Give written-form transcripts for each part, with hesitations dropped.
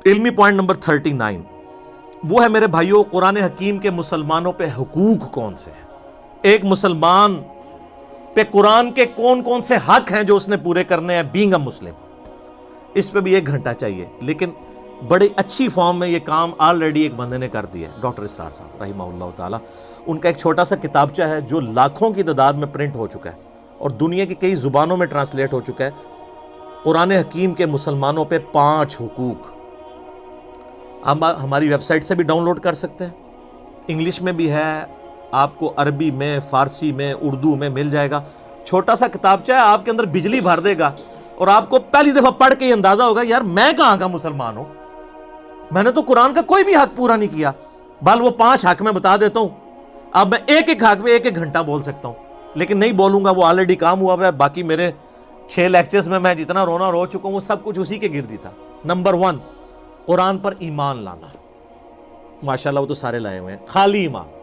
علمی point number 39 وہ ہے میرے بھائیوں، قرآن حکیم کے مسلمانوں پہ حقوق کون سے ہیں؟ ایک مسلمان پہ قرآن کے کون کون سے حق ہیں جو اس نے پورے کرنے ہیں بینگ اے مسلم؟ اس پہ بھی 1 گھنٹہ چاہیے، لیکن بڑی اچھی فارم میں یہ کام آلریڈی ایک بندے نے کر دیا ہے، ڈاکٹر اسرار صاحب رحمہ اللہ تعالیٰ۔ ان کا ایک چھوٹا سا کتابچہ ہے جو لاکھوں کی تعداد میں پرنٹ ہو چکا ہے اور دنیا کی کئی زبانوں میں ٹرانسلیٹ ہو چکا ہے، قرآن حکیم کے مسلمانوں پہ 5 حقوق۔ ہم ہماری ویب سائٹ سے بھی ڈاؤن لوڈ کر سکتے ہیں، انگلش میں بھی ہے، آپ کو عربی میں، فارسی میں، اردو میں مل جائے گا۔ چھوٹا سا کتابچہ ہے، آپ کے اندر بجلی بھر دے گا اور آپ کو پہلی دفعہ پڑھ کے یہ اندازہ ہوگا یار میں کہاں کا مسلمان ہوں، میں نے تو قرآن کا کوئی بھی حق پورا نہیں کیا۔ بل وہ 5 حق میں بتا دیتا ہوں، اب میں ایک حق پہ 1 گھنٹہ بول سکتا ہوں، لیکن نہیں بولوں گا، وہ آلریڈی کام ہوا ہے۔ باقی میرے 6 لیکچرز میں جتنا رونا رو چکا ہوں وہ سب کچھ اسی کے گردی تھا۔ نمبر 1، قرآن پر ایمان لانا۔ ماشاءاللہ وہ تو سارے لائے ہوئے ہیں، خالی ایمان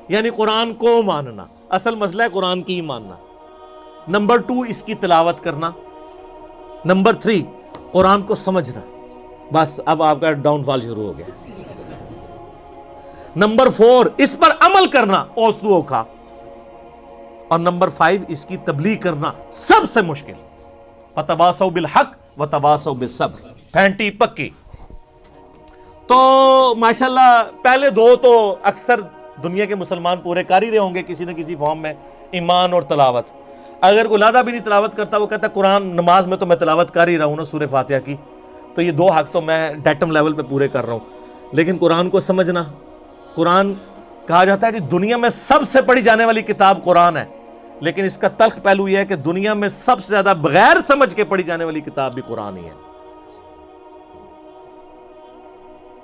یعنی قرآن کو ماننا، اصل مسئلہ ہے قرآن کی ماننا۔ نمبر 2، اس کی تلاوت کرنا۔ نمبر 3، قرآن کو سمجھنا۔ بس اب آپ کا ڈاؤن فال شروع ہو گیا۔ نمبر 4، اس پر عمل کرنا، اوسطو اوکھا۔ اور نمبر 5، اس کی تبلیغ کرنا، سب سے مشکل۔ وَتَوَاصَوْا بِالْحَقِّ وَتَوَاصَوْا بِالصَّبْرِ، پھینٹی پکی۔ تو ماشاءاللہ پہلے 2 تو اکثر دنیا کے مسلمان پورے کر ہی رہے ہوں گے کسی نہ کسی فارم میں، ایمان اور تلاوت۔ اگر کوئی لادہ بھی نہیں تلاوت کرتا، وہ کہتا ہے قرآن نماز میں تو میں تلاوت کر ہی رہا ہوں نا سورہ فاتحہ کی، تو یہ 2 حق تو میں ڈیٹم لیول پہ پورے کر رہا ہوں۔ لیکن قرآن کو سمجھنا، قرآن کہا جاتا ہے کہ دنیا میں سب سے پڑھی جانے والی کتاب قرآن ہے، لیکن اس کا تلخ پہلو یہ ہے کہ دنیا میں سب سے زیادہ بغیر سمجھ کے پڑھی جانے والی کتاب بھی قرآن ہی ہے۔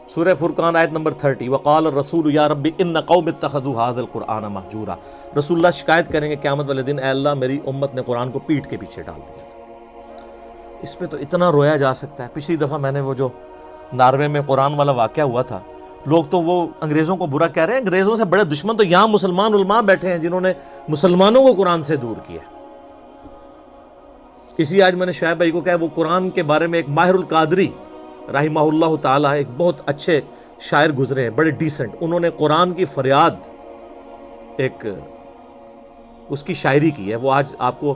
سورہ فرقان آیت نمبر 30، وقال الرسول یا رب ان قوم اتخذوا هذا القرآن مہجورا۔ رسول اللہ شکایت کریں گے قیامت والے دن، اے اللہ میری امت نے قرآن کو پیٹھ کے پیچھے ڈال دیا تھا۔ اس پہ تو اتنا رویا جا سکتا ہے۔ پچھلی دفعہ میں نے وہ جو ناروے میں قرآن والا واقعہ ہوا تھا، لوگ تو وہ انگریزوں کو برا کہہ رہے ہیں، انگریزوں سے بڑے دشمن تو یہاں مسلمان علماء بیٹھے ہیں جنہوں نے مسلمانوں کو قرآن سے دور کیا۔ اسی آج میں نے شعیب بھائی کو کہا، وہ قرآن کے بارے میں ایک ماہر القادری رحمہ اللہ تعالیٰ ایک بہت اچھے شاعر گزرے ہیں، بڑے ڈیسنٹ، انہوں نے قرآن کی فریاد ایک اس کی شاعری کی ہے، وہ آج آپ کو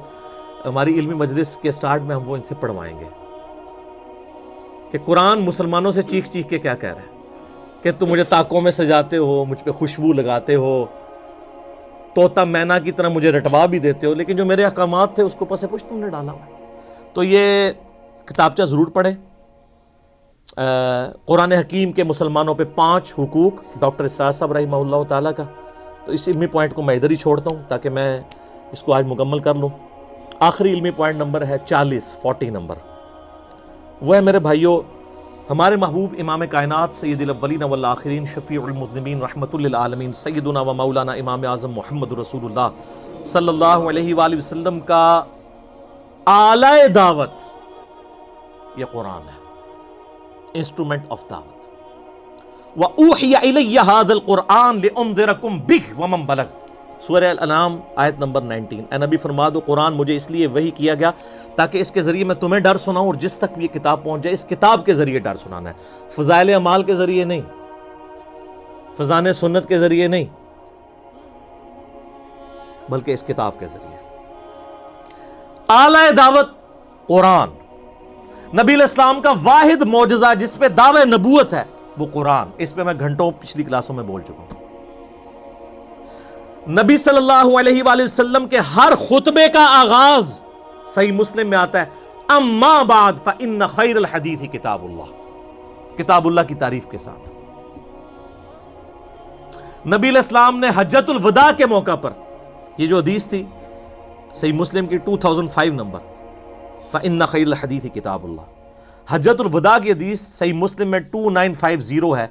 ہماری علمی مجلس کے سٹارٹ میں ہم وہ ان سے پڑھوائیں گے کہ قرآن مسلمانوں سے چیخ چیخ کے کیا کہہ رہا ہے کہ تم مجھے طاقوں میں سجاتے ہو، مجھ پہ خوشبو لگاتے ہو، طوطا مینا کی طرح مجھے رٹوا بھی دیتے ہو، لیکن جو میرے احکامات تھے اس کو پس پش تم نے ڈالا ہوا۔ تو یہ کتابچہ ضرور پڑھیں، قرآن حکیم کے مسلمانوں پہ 5 حقوق، ڈاکٹر اسرار صاحب رحمہ اللہ تعالیٰ کا۔ تو اس علمی پوائنٹ کو میں ادھر ہی چھوڑتا ہوں تاکہ میں اس کو آج مکمل کر لوں۔ آخری علمی پوائنٹ نمبر ہے 40 نمبر، وہ ہے میرے بھائیوں ہمارے محبوب امام کائنات سید الاولین والآخرین شفیع المذنبین رحمۃ للعالمین سیدنا و مولانا امام اعظم محمد رسول اللہ صلی اللہ علیہ وآلہ وسلم کا اعلی دعوت یہ قرآن ہے، انسٹرومنٹ آف دعوت۔ وَأُوحِيَ إِلَيَّ هَذَا الْقُرْآنُ لِأُنذِرَكُم بِهِ وَمَن بَلَغَ، سورہ الانعام آیت نمبر 19۔ اے نبی فرما دو قرآن مجھے اس لیے وحی کیا گیا تاکہ اس کے ذریعے میں تمہیں ڈر سناؤں اور جس تک بھی یہ کتاب پہنچ جائے، اس کتاب کے ذریعے ڈر سنانا ہے، فضائل اعمال کے ذریعے نہیں، فضائل سنت کے ذریعے نہیں، بلکہ اس کتاب کے ذریعے۔ اعلی دعوت قرآن، نبی علیہ السلام کا واحد معجزہ جس پہ دعوی نبوت ہے وہ قرآن۔ اس پہ میں گھنٹوں پچھلی کلاسوں میں بول چکا ہوں۔ نبی صلی اللہ علیہ وآلہ وسلم کے ہر خطبے کا آغاز صحیح مسلم میں آتا ہے اما بعد فإن خیر الحدیث کتاب اللہ، کتاب اللہ کی تعریف کے ساتھ۔ نبی علیہ السلام نے حجۃ الوداع کے موقع پر یہ جو حدیث تھی صحیح مسلم کی 2005 نمبر، فإن خیر الحدیث کتاب اللہ، حجۃ الوداع کی حدیث صحیح مسلم میں 2950 ہے۔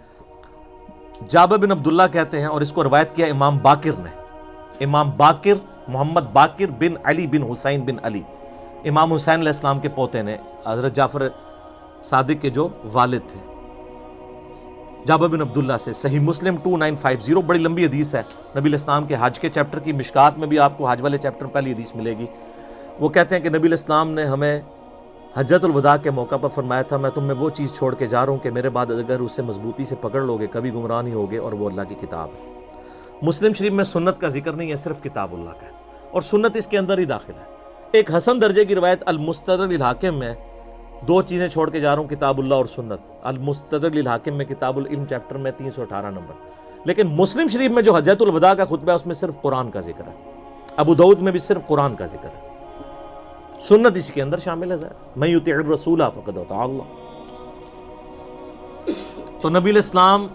جابر بن عبداللہ کہتے ہیں، اور اس کو روایت کیا امام باقر نے، امام باقر محمد باقر بن علی بن حسین بن علی، امام حسین علیہ السلام کے پوتے نے، حضرت جعفر صادق کے جو والد تھے، جابر بن عبداللہ سے، صحیح مسلم 2950، بڑی لمبی حدیث ہے، نبی علیہ السلام کے حج کے چیپٹر کی، مشکات میں بھی آپ کو حج والے چیپٹر میں پہلی حدیث ملے گی۔ وہ کہتے ہیں کہ نبی علیہ السلام نے ہمیں حجۃ الوداع کے موقع پر فرمایا تھا میں تم میں وہ چیز چھوڑ کے جا رہا ہوں کہ میرے بعد اگر اسے مضبوطی سے پکڑ لوگے کبھی گمراہ نہیں ہوگے، اور وہ اللہ کی کتاب ہے۔ مسلم شریف میں سنت کا ذکر نہیں ہے، صرف کتاب اللہ کا ہے، اور سنت اس کے اندر ہی داخل ہے۔ ایک حسن درجے کی روایت المستدرک للحاکم میں دو چیزیں چھوڑ کے جا رہا ہوں، کتاب اللہ اور سنت۔ المستدرک للحاکم میں کتاب العلم چیپٹر میں 318 نمبر، لیکن مسلم شریف میں جو حجۃ الوداع کا خطبہ ہے اس میں صرف قرآن کا ذکر ہے۔ ابو داؤد میں بھی صرف قرآن کا ذکر ہے، سنت اس کے اندر شامل ہے۔ من یطع الرسول فقد اطاع اللہ۔ تو نبی الاسلام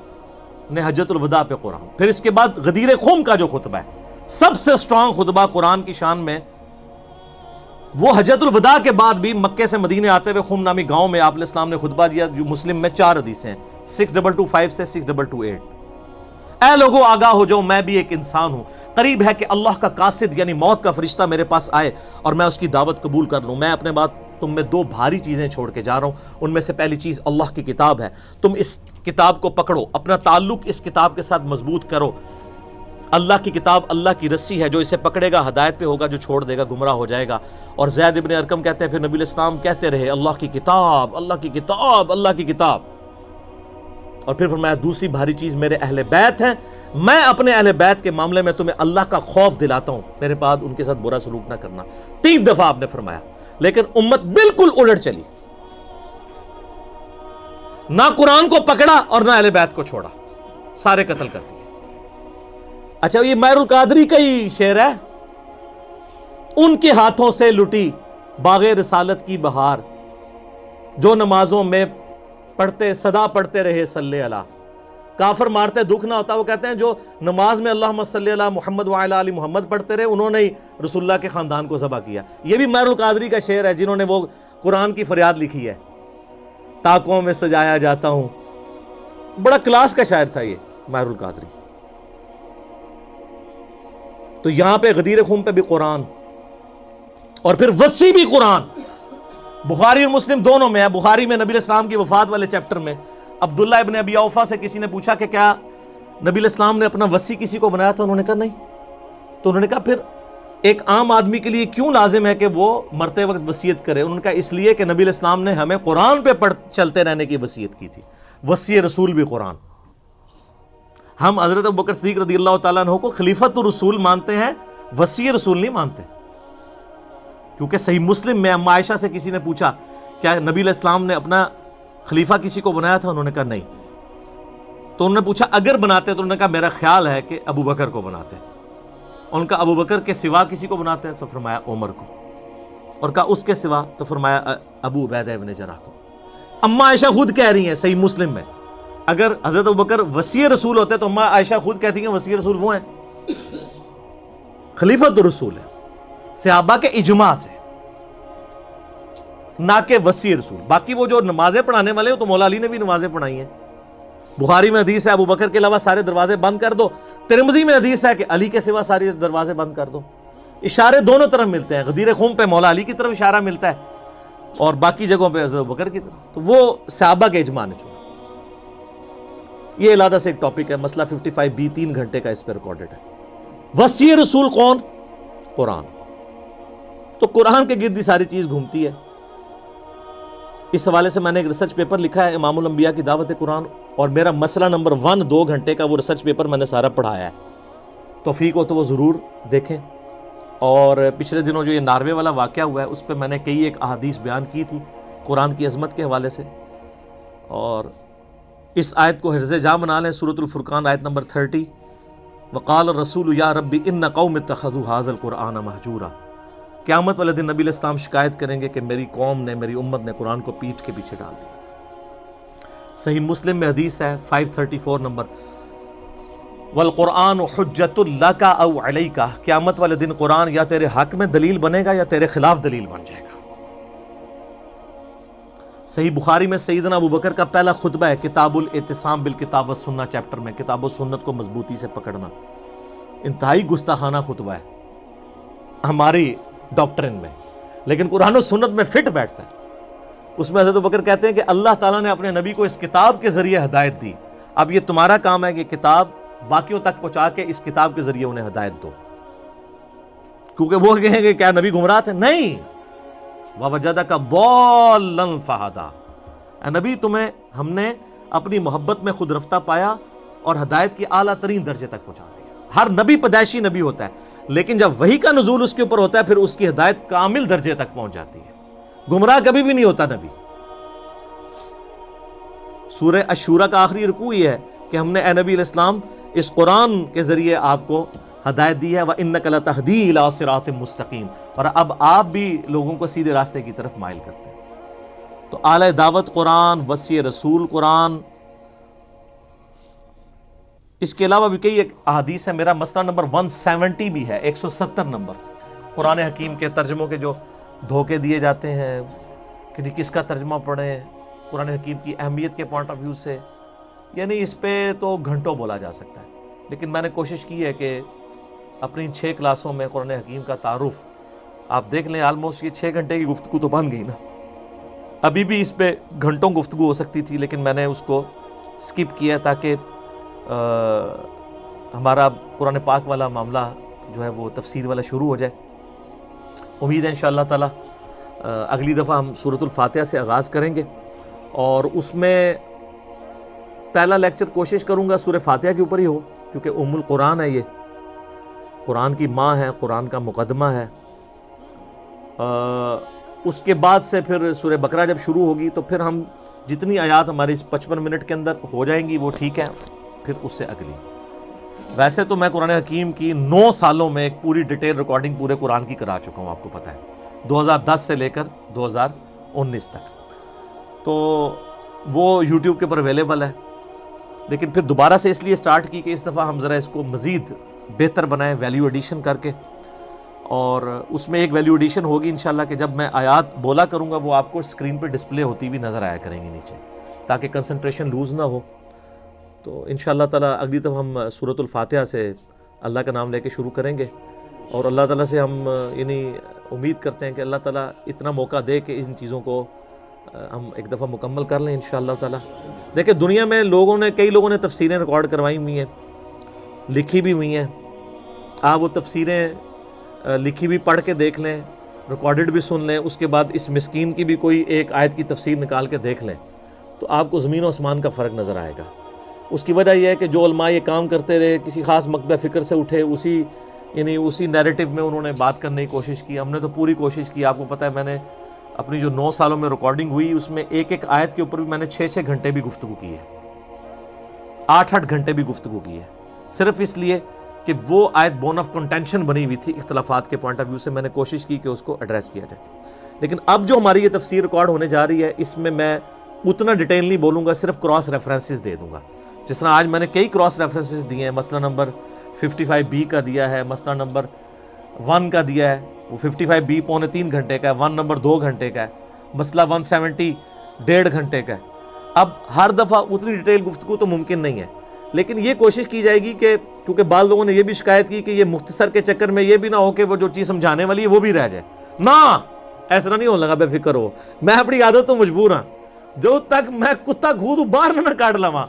نے حجۃ الوداع پہ قرآن، پھر اس کے بعد غدیر خم کا جو خطبہ ہے سب سے سٹرانگ خطبہ قرآن کی شان میں، وہ حجۃ الوداع کے بعد بھی مکے سے مدینے آتے ہوئے خم نامی گاؤں میں آپ علیہ السلام نے خطبہ دیا، جو مسلم میں 4 حدیثیں ہیں، 6225 سے 6228۔ اے لوگوں آگاہ ہو جاؤ، میں بھی ایک انسان ہوں، قریب ہے کہ اللہ کا قاصد یعنی موت کا فرشتہ میرے پاس آئے اور میں اس کی دعوت قبول کر لوں۔ میں اپنے بعد تم میں 2 بھاری چیزیں چھوڑ کے جا رہا ہوں، ان میں سے پہلی چیز اللہ کی کتاب ہے، تم اس کتاب کو پکڑو، اپنا تعلق اس کتاب کے ساتھ مضبوط کرو۔ اللہ کی کتاب اللہ کی رسی ہے، جو اسے پکڑے گا ہدایت پہ ہوگا، جو چھوڑ دے گا گمراہ ہو جائے گا۔ اور زید ابن ارقم کہتے ہیں پھر نبی علیہ السلام کہتے رہے اللہ کی کتاب، اللہ کی کتاب، اللہ کی کتاب۔ اور پھر فرمایا دوسری بھاری چیز میرے اہل بیت ہیں، میں اپنے اہل بیت کے معاملے میں تمہیں اللہ کا خوف دلاتا ہوں، میرے بعد ان کے ساتھ برا سلوک نہ کرنا۔ 3 دفعہ آپ نے فرمایا، لیکن امت بالکل الٹ چلی، نہ قرآن کو پکڑا اور نہ اہل بیت کو چھوڑا، سارے قتل کر دیے۔ اچھا یہ ماہر القادری کا ہی شعر ہے، ان کے ہاتھوں سے لٹی باغ رسالت کی بہار، جو نمازوں میں پڑھتے صدا پڑھتے رہے صلی اللہ۔ کافر مارتے دکھ نہ ہوتا، وہ کہتے ہیں جو نماز میں اللہم صلی اللہ محمد وعلی آل محمد پڑھتے رہے انہوں نے ہی رسول اللہ کے خاندان کو ذبح کیا۔ یہ بھی ماہر القادری کا شعر ہے، جنہوں نے وہ قرآن کی فریاد لکھی ہے، تاکوں میں سجایا جاتا ہوں۔ بڑا کلاس کا شاعر تھا یہ ماہر القادری۔ تو یہاں پہ غدیر خم پہ بھی قرآن، اور پھر وسیع بھی قرآن، بخاری اور مسلم دونوں میں ہے۔ بخاری میں نبی علیہ السلام کی وفات والے چیپٹر میں عبداللہ ابن ابی اوفا سے کسی نے پوچھا کہ کیا نبی علیہ السلام نے اپنا وصی کسی کو بنایا تھا؟ انہوں نے کہا نہیں۔ تو انہوں نے کہا پھر ایک عام آدمی کے لیے کیوں لازم ہے کہ وہ مرتے وقت وصیت کرے؟ انہوں نے کہا اس لیے کہ نبی علیہ السلام نے ہمیں قرآن پہ چلتے رہنے کی وصیت کی تھی، وصی رسول بھی قرآن۔ ہم حضرت ابوبکر صدیق رضی اللہ تعالیٰ عنہ کو خلیفۃ الرسول مانتے ہیں، وصی رسول نہیں مانتے، کیونکہ صحیح مسلم میں اما عائشہ سے کسی نے پوچھا کیا نبی علیہ السلام نے اپنا خلیفہ کسی کو بنایا تھا؟ انہوں نے کہا نہیں۔ تو انہوں نے پوچھا اگر بناتے؟ تو انہوں نے کہا میرا خیال ہے کہ ابو بکر کو بناتے۔ ان کا ابو بکر کے سوا کسی کو بناتے ہیں؟ تو فرمایا عمر کو، اور کہا اس کے سوا؟ تو فرمایا ابو عبیدہ ابن جراح کو۔ اما عائشہ خود کہہ رہی ہیں صحیح مسلم میں، اگر حضرت ابوبکر وصی رسول ہوتے تو اما عائشہ خود کہتی ہیں وصی رسول وہ ہیں، خلیفۃ الرسول ہے، صحابہ کے اجماع سے، نہ کہ وصی رسول۔ باقی وہ جو نمازیں پڑھانے والے ہیں تو مولا علی نے بھی نمازیں پڑھائی ہیں۔ بخاری میں حدیث ہے ابو بکر کے علاوہ سارے دروازے بند کر دو، ترمذی میں حدیث ہے کہ علی کے سوا سارے دروازے بند کر دو۔ اشارے دونوں طرف ملتے ہیں، غدیر خم پہ مولا علی کی طرف اشارہ ملتا ہے اور باقی جگہوں پہ حضرت ابوبکر کی طرف، تو وہ صحابہ کے اجماع نے چھوڑا۔ یہ علیحدہ سے ایک ٹاپک ہے، مسئلہ 55B 3 گھنٹے کا اس پہ ریکارڈڈ ہے۔ وصی رسول کون؟ قرآن۔ تو قرآن کے گرد ہی ساری چیز گھومتی ہے۔ اس حوالے سے میں نے ایک ریسرچ پیپر لکھا ہے، امام الانبیاء کی دعوت قرآن، اور میرا مسئلہ نمبر 1 2 گھنٹے کا وہ ریسرچ پیپر میں نے سارا پڑھایا ہے۔ توفیق ہو تو وہ ضرور دیکھیں۔ اور پچھلے دنوں جو یہ ناروے والا واقعہ ہوا ہے اس پہ میں نے کئی ایک احادیث بیان کی تھی قرآن کی عظمت کے حوالے سے، اور اس آیت کو حرز جاں بنا لیں، سورۃ الفرقان آیت نمبر 30، وقال الرسول یا ربی ان قوم اتخذوا ھذا القرآن مہجورا۔ قیامت والے دن نبی علیہ السلام شکایت کریں گے کہ میری قوم نے، میری امت نے قرآن کو پیٹھ کے پیچھے ڈال دیا تھا۔ صحیح مسلم میں حدیث ہے 534 نمبر، والقرآن حجت لک او علیک، قیامت والے دن قرآن یا تیرے حق میں دلیل بنے گا یا تیرے خلاف دلیل بن جائے گا۔ صحیح بخاری میں سیدنا ابو بکر کا پہلا خطبہ ہے، کتاب الاعتصام بالکتاب والسنہ چیپٹر میں، کتاب و سنت کو مضبوطی سے پکڑنا۔ انتہائی گستاخانہ خطبہ ہے ہماری ڈاکٹرن میں، لیکن قرآن و سنت میں فٹ بیٹھتا ہے۔ اس میں حضرت ابوبکر کہتے ہیں کہ اللہ تعالیٰ نے اپنے نبی کو اس کتاب کے ذریعے ہدایت دی، اب یہ تمہارا کام ہے کہ کتاب باقیوں تک پہنچا کے اس کتاب کے ذریعے انہیں ہدایت دو، کیونکہ وہ کہیں گے کیا نبی گمراہ تھے؟ نہیں، وَوَجَدَكَ ضَالًّا فَهَدَىٰ، اے نبی تمہیں ہم نے اپنی محبت میں خود رفتہ پایا اور ہدایت کے اعلیٰ ترین درجے تک پہنچا دیا۔ ہر نبی پیدائشی نبی ہوتا ہے، لیکن جب وحی کا نزول اس کے اوپر ہوتا ہے پھر اس کی ہدایت کامل درجے تک پہنچ جاتی ہے، گمراہ کبھی بھی نہیں ہوتا نبی۔ سورہ الشورى کا آخری رکوع یہ ہے کہ ہم نے اے نبی علیہ السلام اس قرآن کے ذریعے آپ کو ہدایت دی ہے، وَإِنَّكَ لَتَهْدِي إِلَىٰ صِرَاطٍ مُسْتَقِيمٍ، اور اب آپ بھی لوگوں کو سیدھے راستے کی طرف مائل کرتے ہیں۔ تو اعلی دعوت قرآن، وصی رسول قرآن، اس کے علاوہ بھی کئی احادیث ہیں۔ میرا مسئلہ نمبر 170 بھی ہے، 170 نمبر، قرآن حکیم کے ترجموں کے جو دھوکے دیے جاتے ہیں کہ جی کس کا ترجمہ پڑھیں قرآن حکیم کی اہمیت کے پوائنٹ آف ویو سے، یعنی اس پہ تو گھنٹوں بولا جا سکتا ہے، لیکن میں نے کوشش کی ہے کہ اپنی 6 کلاسوں میں قرآن حکیم کا تعارف آپ دیکھ لیں، آلموسٹ یہ 6 گھنٹے کی گفتگو تو بن گئی نا۔ ابھی بھی اس پہ گھنٹوں گفتگو ہو سکتی تھی، لیکن میں نے اس کو سکپ کیا تاکہ ہمارا قرآن پاک والا معاملہ جو ہے وہ تفسیر والا شروع ہو جائے۔ امید ہے انشاءاللہ تعالی اگلی دفعہ ہم سورۃ الفاتحہ سے آغاز کریں گے، اور اس میں پہلا لیکچر کوشش کروں گا سورہ فاتحہ کے اوپر ہی ہو، کیونکہ ام القرآن ہے، یہ قرآن کی ماں ہے، قرآن کا مقدمہ ہے۔ اس کے بعد سے پھر سورہ بقرہ جب شروع ہوگی تو پھر ہم جتنی آیات ہماری اس 55 منٹ کے اندر ہو جائیں گی وہ ٹھیک ہے، پھر اس سے اگلی۔ ویسے تو میں قرآن حکیم کی 9 سالوں میں ایک پوری ڈیٹیل ریکارڈنگ پورے قرآن کی کرا چکا ہوں، آپ کو پتہ ہے، 2010 سے لے کر 2019 تک، تو وہ یوٹیوب کے اوپر اویلیبل ہے۔ لیکن پھر دوبارہ سے اس لیے سٹارٹ کی کہ اس دفعہ ہم ذرا اس کو مزید بہتر بنائیں ویلیو ایڈیشن کر کے، اور اس میں ایک ویلیو ایڈیشن ہوگی انشاءاللہ کہ جب میں آیات بولا کروں گا وہ آپ کو اسکرین پہ ڈسپلے ہوتی ہوئی نظر آیا کریں گی نیچے، تاکہ کنسنٹریشن لوز نہ ہو۔ تو انشاءاللہ تعالیٰ اگلی دفعہ ہم سورۃ الفاتحہ سے اللہ کا نام لے کے شروع کریں گے، اور اللہ تعالیٰ سے ہم یعنی امید کرتے ہیں کہ اللہ تعالیٰ اتنا موقع دے کہ ان چیزوں کو ہم ایک دفعہ مکمل کر لیں انشاءاللہ تعالیٰ۔ دیکھیں دنیا میں کئی لوگوں نے تفسیریں ریکارڈ کروائی ہوئی ہیں، لکھی بھی ہوئی ہیں، آپ وہ تفسیریں لکھی بھی پڑھ کے دیکھ لیں، ریکارڈڈ بھی سن لیں، اس کے بعد اس مسکین کی بھی کوئی ایک آیت کی تفسیر نکال کے دیکھ لیں، تو آپ کو زمین و آسمان کا فرق نظر آئے گا۔ اس کی وجہ یہ ہے کہ جو علماء یہ کام کرتے رہے، کسی خاص مکتبہ فکر سے اٹھے، اسی نیریٹو میں انہوں نے بات کرنے کی کوشش کی۔ ہم نے تو پوری کوشش کی، آپ کو پتہ ہے میں نے اپنی جو 9 سالوں میں ریکارڈنگ ہوئی اس میں ایک آیت کے اوپر بھی میں نے 6 گھنٹے بھی گفتگو کی ہے، 8 گھنٹے بھی گفتگو کی ہے، صرف اس لیے کہ وہ آیت بون آف کنٹینشن بنی ہوئی تھی، اختلافات کے پوائنٹ آف ویو سے میں نے کوشش کی کہ اس کو ایڈریس کیا جائے۔ لیکن اب جو ہماری یہ تفسیر ریکارڈ ہونے جا رہی ہے اس میں میں اتنا ڈیٹیل نہیں بولوں گا، صرف کراس ریفرنسز دے دوں گا، جس طرح آج میں نے کئی کراس ریفرنسز دیے ہیں، مسئلہ نمبر 55B کا دیا ہے، مسئلہ نمبر 1 کا دیا ہے، وہ 55B 2.25 گھنٹے کا ہے، 1 نمبر 2 گھنٹے کا ہے، مسئلہ 170 1.5 گھنٹے کا ہے۔ اب ہر دفعہ اتنی ڈیٹیل گفتگو تو ممکن نہیں ہے، لیکن یہ کوشش کی جائے گی کہ کیونکہ بعض لوگوں نے یہ بھی شکایت کی کہ یہ مختصر کے چکر میں یہ بھی نہ ہو کہ وہ جو چیز سمجھانے والی ہے وہ بھی رہ جائے، نہ ایسا نہیں ہونے لگا، بے فکر ہو، میں اپنی عادت تو مجبور ہاں، جو تک میں کتا گھود باہر نہ کاٹ لواں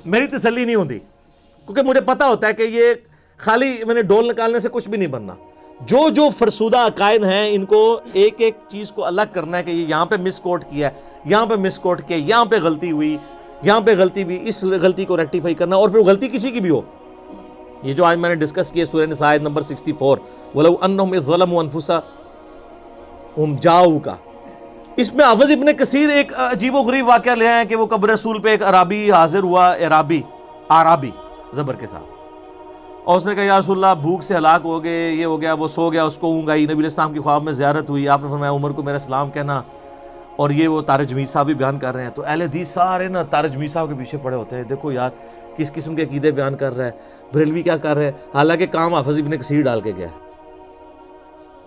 میری تسلی نہیں ہوتی، کیونکہ مجھے پتا ہوتا ہے کہ یہ خالی میں نے ڈول نکالنے سے کچھ بھی نہیں بننا۔ جو فرسودہ عقائد ہیں ان کو ایک چیز کو الگ کرنا ہے کہ یہ یہاں پہ مس کوٹ کیا ہے، یہاں پہ مس کوٹ کیا، یہاں پہ غلطی ہوئی، یہاں پہ غلطی بھی، اس غلطی کو ریکٹیفائی کرنا، اور پھر غلطی کسی کی بھی ہو۔ یہ جو آج میں نے ڈسکس کیا سورہ نساء آیت نمبر 64 وَلَوْ أَنَّهُمْ إِذْ ظَلَمُوا أَنفُسَهُمْ جَاءُوكَ، اس میں حافظ ابن کثیر ایک عجیب و غریب واقعہ لے آئے ہیں کہ وہ قبر رسول پہ ایک عرابی حاضر ہوا، عرابی زبر کے ساتھ، اور اس نے کہا یا رسول اللہ بھوک سے ہلاک ہو گئے، یہ ہو گیا، وہ سو گیا، اس کو اونگ آئی، نبی علیہ السلام کی خواب میں زیارت ہوئی، آپ نے فرمایا عمر کو میرا سلام کہنا، اور یہ وہ طارق جمیل صاحب بھی بیان کر رہے ہیں۔ تو اہل حدیث سارے نا طارق جمیل صاحب کے پیچھے پڑے ہوتے ہیں، دیکھو یار کس قسم کے عقیدے بیان کر رہا ہے، بریلوی کیا کر رہے ہیں، حالانکہ کام حافظ ابن کثیر ڈال کے گیا ہے،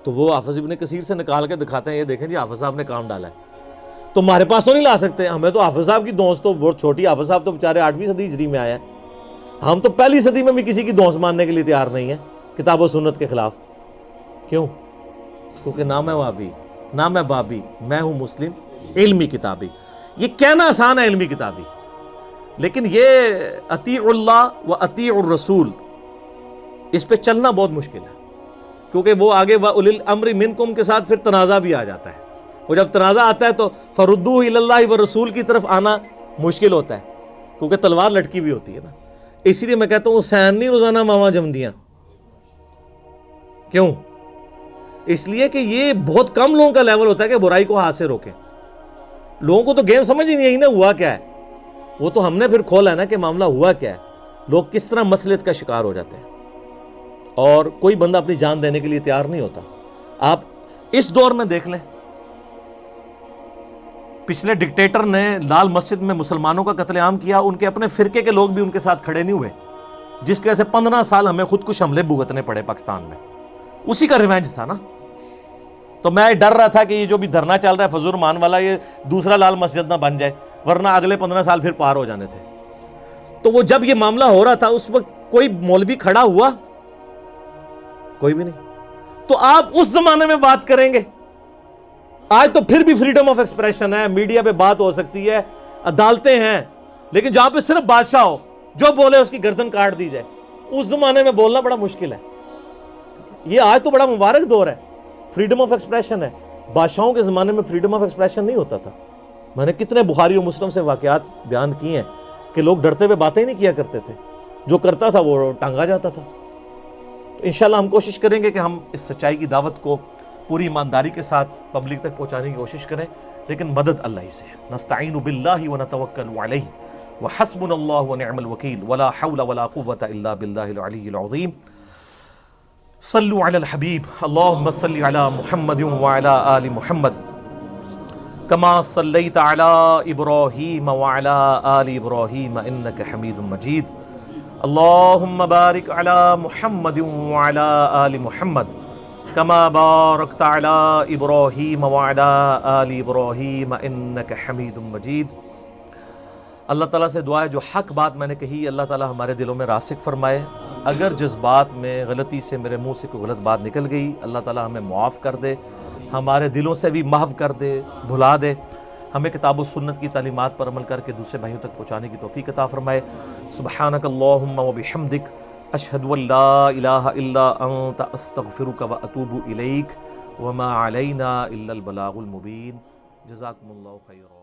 تو وہ حافظ ابن کثیر سے نکال کے دکھاتے ہیں، یہ دیکھیں جی حافظ صاحب نے کام ڈالا ہے، تو ہمارے پاس تو نہیں لا سکتے، ہمیں تو حافظ صاحب کی دوست تو بہت چھوٹی، حافظ صاحب تو بیچارے 8ویں صدی ہجری میں آیا ہے، ہم تو پہلی صدی میں بھی کسی کی دوست ماننے کے لیے تیار نہیں ہے کتاب و سنت کے خلاف۔ کیوں؟ کیونکہ نہ میں وہابی، نہ میں بابی، میں ہوں مسلم علمی کتابی۔ یہ کہنا آسان ہے علمی کتابی، لیکن یہ اطیع اللہ و اطیع الرسول، اس پہ چلنا بہت مشکل ہے، کیونکہ وہ آگے وَأُولِي الْأَمْرِ مِنْكُمْ کے ساتھ پھر تنازع بھی آ جاتا ہے۔ وہ جب تنازع آتا ہے تو فردوہ الی اللہ والرسول کی طرف آنا مشکل ہوتا ہے، کیونکہ تلوار لٹکی ہوئی ہوتی ہے نا. اسی لیے میں کہتا ہوں حسین نہیں روزانہ ماما جمدیاں. کیوں؟ اس لیے کہ یہ بہت کم لوگوں کا لیول ہوتا ہے کہ برائی کو ہاتھ سے روکیں. لوگوں کو تو گیم سمجھ ہی نہیں آئی نا ہوا کیا ہے. وہ تو ہم نے پھر کھولا ہے نا کہ معاملہ ہوا کیا ہے، لوگ کس طرح مسلط کا شکار ہو جاتے ہیں، اور کوئی بندہ اپنی جان دینے کے لیے تیار نہیں ہوتا. آپ اس دور میں دیکھ لیں، پچھلے ڈکٹیٹر نے لال مسجد میں مسلمانوں کا قتل عام کیا، ان کے اپنے فرقے کے لوگ بھی ان کے ساتھ کھڑے نہیں ہوئے، جس کی وجہ سے 15 سال ہمیں خودکش حملے بھگتنے پڑے پاکستان میں. اسی کا ریونج تھا نا. تو میں ڈر رہا تھا کہ یہ جو بھی دھرنا چل رہا ہے فضل الرحمان والا، یہ دوسرا لال مسجد نہ بن جائے، ورنہ اگلے 15 سال پھر پار ہو جانے تھے. تو وہ جب یہ معاملہ ہو رہا تھا اس وقت کوئی مولوی کھڑا ہوا؟ کوئی بھی نہیں. تو آپ اس زمانے میں بات کریں گے. آج تو پھر بھی فریڈم آف ایکسپریشن ہے، میڈیا پہ بات ہو سکتی ہے، عدالتیں ہیں، لیکن جہاں پہ صرف بادشاہ ہو، جو بولے اس کی گردن کاٹ دی جائے، اس زمانے میں بولنا بڑا مشکل ہے. یہ آج تو بڑا مبارک دور ہے، فریڈم آف ایکسپریشن ہے. بادشاہوں کے زمانے میں فریڈم آف ایکسپریشن نہیں ہوتا تھا. میں نے کتنے بخاری اور مسلم سے واقعات بیان کیے ہیں کہ لوگ ڈرتے ہوئے باتیں نہیں کیا کرتے تھے، جو کرتا تھا وہ ٹانگا جاتا تھا. تو انشاءاللہ ہم کوشش کریں گے کہ ہم اس سچائی کی دعوت کو پوری ایمانداری کے ساتھ پبلک تک پہنچانے کی کوشش کریں، لیکن مدد اللہ ہی سے. نستعین باللہ ونتوکل علیہ وحسبنا اللہ ونعم الوکیل ولا حول ولا قوة الا باللہ العلی العظیم. صلوا علی الحبیب اللہم صلی علی محمد وعلی آل محمد کما صلیت علی ابراہیم وعلی آل ابراہیم انک حمید مجید. اللہم بارک علی محمد وعلی آل محمد کما بارکت علی ابراہیم وعلی آل ابراہیم انک حمید مجید. اللہ تعالیٰ سے دعا ہے جو حق بات میں نے کہی اللہ تعالیٰ ہمارے دلوں میں راسخ فرمائے. اگر جذبات میں غلطی سے میرے منہ سے کوئی غلط بات نکل گئی اللہ تعالیٰ ہمیں معاف کر دے، ہمارے دلوں سے بھی محو کر دے، بھلا دے. ہمیں کتاب و سنت کی تعلیمات پر عمل کر کے دوسرے بھائیوں تک پہنچانے کی توفیق عطا فرمائے. سبحانک اللہم و بحمدک اشہد ان لا الہ الا انت استغفرک و اتوب الیک وما علینا الا البلاغ المبین. جزاکم اللہ خیرا.